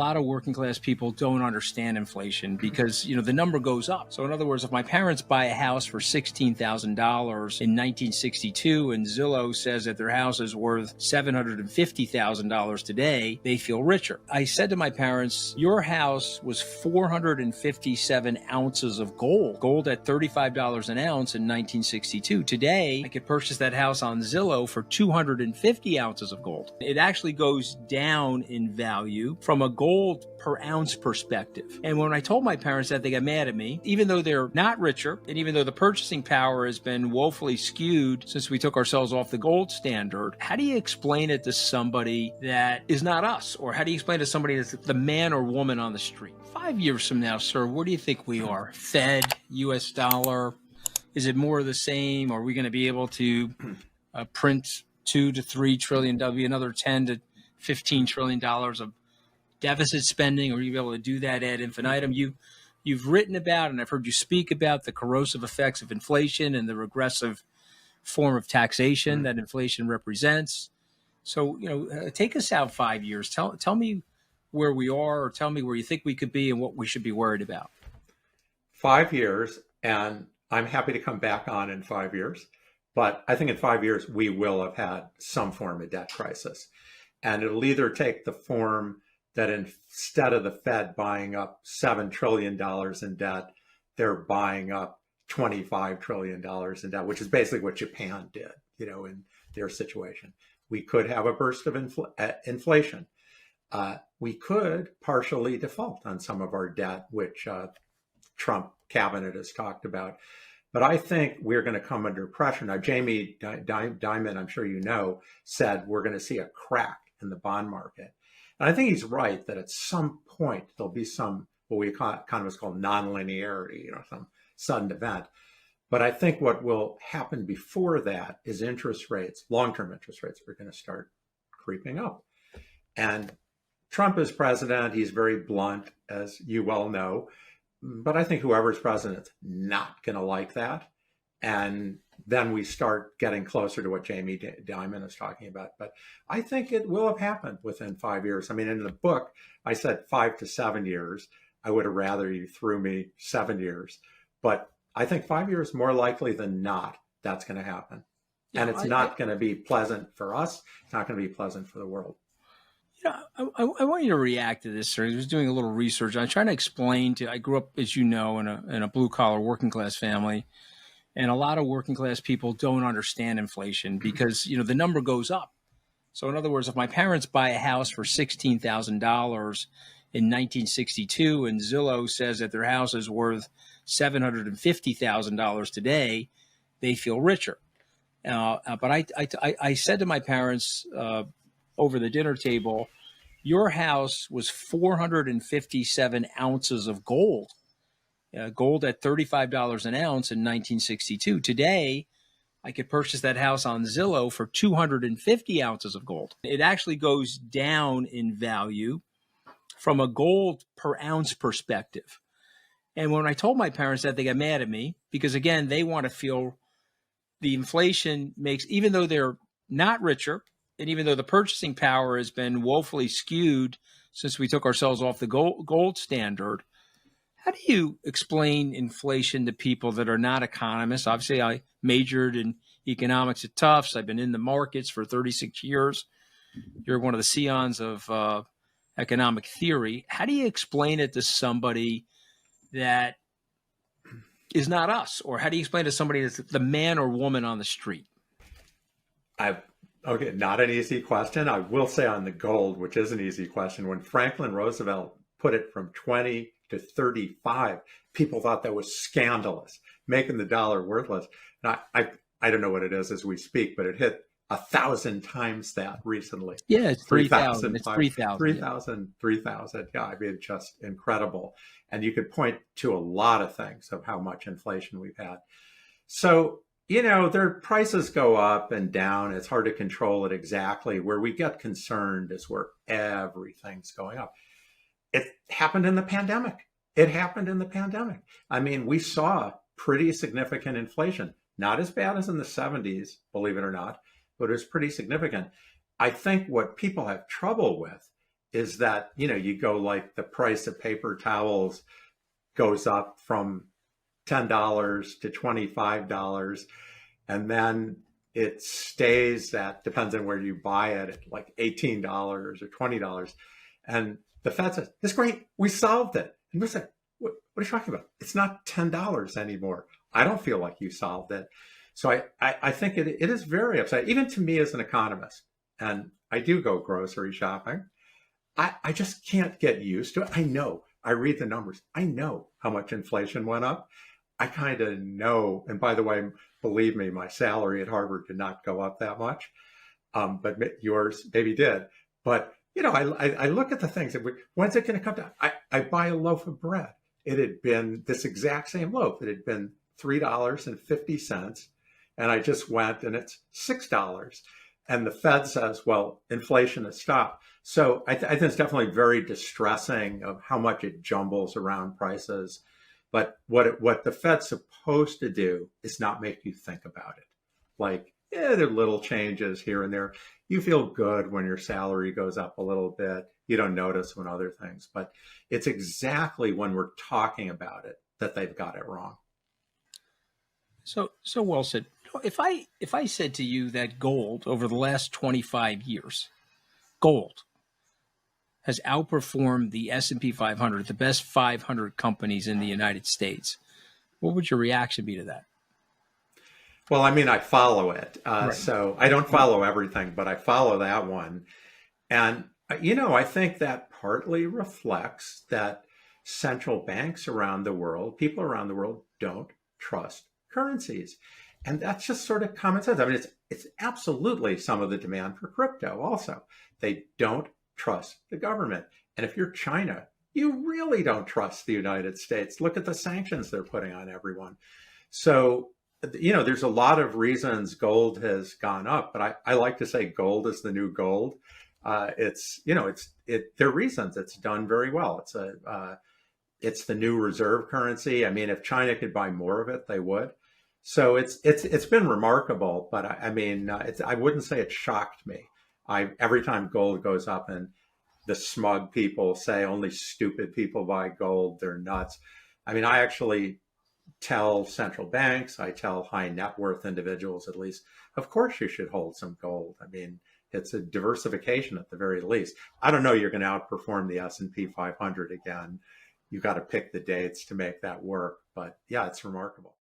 lot of working class people don't understand inflation because, the number goes up. So in other words, if my parents buy a house for $16,000 in 1962 and Zillow says that their house is worth $750,000 today, they feel richer. I said to my parents, your house was 457 ounces of gold at $35 an ounce in 1962. Today, I could purchase that house on Zillow for 250 ounces of gold. It actually goes down in value from a gold per ounce perspective. And when I told my parents that, they got mad at me, even though they're not richer, and even though the purchasing power has been woefully skewed since we took ourselves off the gold standard. How do you explain it to somebody that is not us? Or how do you explain to somebody that's the man or woman on the street? 5 years from now, sir, where do you think we are? Fed, US dollar? Is it more of the same? Are we going to be able to print 2 to 3 trillion, that'll be another 10 to $15 trillion of deficit spending, or you be able to do that ad infinitum? You've written about, and I've heard you speak about, the corrosive effects of inflation and the regressive form of taxation that inflation represents. So, take us out 5 years. Tell me where we are, or tell me where you think we could be and what we should be worried about. 5 years, and I'm happy to come back on in 5 years. But I think in 5 years, we will have had some form of debt crisis. And it'll either take the form that instead of the Fed buying up $7 trillion in debt, they're buying up $25 trillion in debt, which is basically what Japan did, in their situation. We could have a burst of inflation. We could partially default on some of our debt, which Trump cabinet has talked about. But I think we're going to come under pressure. Now, Jamie Dimon, I'm sure said we're going to see a crack in the bond market. And I think he's right that at some point there'll be some, what we economists call nonlinearity, some sudden event. But I think what will happen before that is interest rates, long-term interest rates, are going to start creeping up. And Trump is president. He's very blunt, as you well know. But I think whoever's president's not going to like that. And then we start getting closer to what Jamie Dimon is talking about. But I think it will have happened within 5 years. I mean, in the book, I said 5 to 7 years. I would have rather you threw me 7 years. But I think 5 years, more likely than not, that's going to happen. And it's not going to be pleasant for us. It's not going to be pleasant for the world. I want you to react to this, sir. I was doing a little research. I'm trying to explain I grew up, as you know, in a blue-collar working class family. And a lot of working class people don't understand inflation because, the number goes up. So in other words, if my parents buy a house for $16,000 in 1962 and Zillow says that their house is worth $750,000 today, they feel richer. But I said to my parents over the dinner table, your house was 457 ounces of gold. Gold at $35 an ounce in 1962. Today, I could purchase that house on Zillow for 250 ounces of gold. It actually goes down in value from a gold per ounce perspective. And when I told my parents that, they got mad at me because, again, they want to feel the inflation makes, even though they're not richer, and even though the purchasing power has been woefully skewed since we took ourselves off the gold standard. How do you explain inflation to people that are not economists? Obviously, I majored in economics at Tufts. I've been in the markets for 36 years. You're one of the scions of economic theory. How do you explain it to somebody that is not us? Or how do you explain to somebody that's the man or woman on the street? Okay, not an easy question. I will say on the gold, which is an easy question, when Franklin Roosevelt put it from 20 to 35, people thought that was scandalous, making the dollar worthless. And I don't know what it is as we speak, but it hit 1,000 times that recently. Yeah, it's 3,000. It's 3,000. 3,000. Yeah, I mean, just incredible. And you could point to a lot of things of how much inflation we've had. So, their prices go up and down. It's hard to control it exactly. Where we get concerned is where everything's going up. It happened in the pandemic. I mean, we saw pretty significant inflation, not as bad as in the 70s, believe it or not, but it was pretty significant. I think what people have trouble with is that, you go like the price of paper towels goes up from $10 to $25, and then it stays at, depends on where you buy it, at like $18 or $20. And the Fed says, "It's great, we solved it." And we say, what are you talking about? It's not $10 anymore. I don't feel like you solved it. So I think it is very upsetting, even to me as an economist. And I do go grocery shopping. I just can't get used to it. I know, I read the numbers. I know how much inflation went up. I kind of know, and by the way, believe me, my salary at Harvard did not go up that much, but yours maybe did. But, I look at the things, when's it going to come down? I buy a loaf of bread. It had been this exact same loaf. It had been $3.50, and I just went and it's $6. And the Fed says, well, inflation has stopped. So I think it's definitely very distressing of how much it jumbles around prices. But what the Fed's supposed to do is not make you think about it. Like, there are little changes here and there. You feel good when your salary goes up a little bit. You don't notice when other things. But it's exactly when we're talking about it that they've got it wrong. So well said. If I said to you that gold over the last 25 years, gold has outperformed the S&P 500, the best 500 companies in the United States, what would your reaction be to that? Well, I mean, I follow it. Right. So I don't follow everything, but I follow that one. And, I think that partly reflects that central banks around the world, people around the world, don't trust currencies. And that's just sort of common sense. I mean, it's absolutely some of the demand for crypto also. They don't trust the government. And if you're China, you really don't trust the United States. Look at the sanctions they're putting on everyone. So, there's a lot of reasons gold has gone up, but I like to say gold is the new gold. There are reasons it's done very well. It's the new reserve currency. I mean, if China could buy more of it, they would. So it's been remarkable, but I wouldn't say it shocked me. Every time gold goes up, and the smug people say only stupid people buy gold, they're nuts. I mean, I actually tell central banks, I tell high net worth individuals, at least, of course you should hold some gold. I mean, it's a diversification at the very least. I don't know, you're going to outperform the S&P 500 again. You've got to pick the dates to make that work. But yeah, it's remarkable.